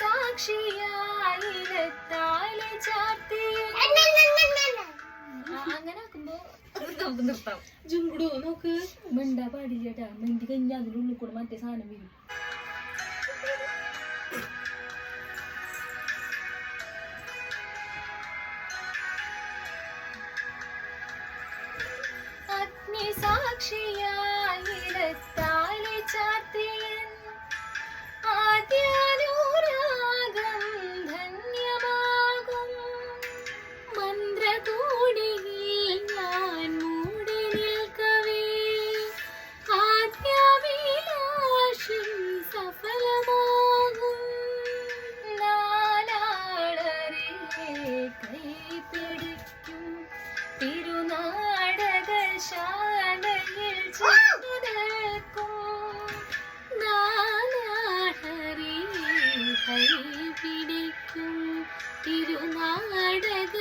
സാക്ഷിയായിരത്താലെ ചാർത്തിയ അങ്ങനെ ആക്കുമ്പോ നമുക്ക് നിർത്താം. ജുങ്കുടു നോക്ക്. മിണ്ടാ പാടില്ലേട്ടാ, മിണ്ടി കഴിഞ്ഞാൽ അതിൻ്റെ ഉള്ളിൽ കൂടെ മറ്റേ സാധനം വരും. അഗ്നിസാക്ഷിയായിരത്താലെ ചാർത്തിയൻ ആദ്യാനുരാഗം ധന്യമാകും മന്ത്രകൂടിയിൽ ഞാൻ മൂടി നിൽക്കവേ ആദ്യാഭിലാഷം സഫലമാകും. നാലാളരെ കൈപിടിക്കും തിരുനാടകശാലയിൽ ചേർക്കും. നാലാളരെ കൈപിടിക്കും തിരുനാടക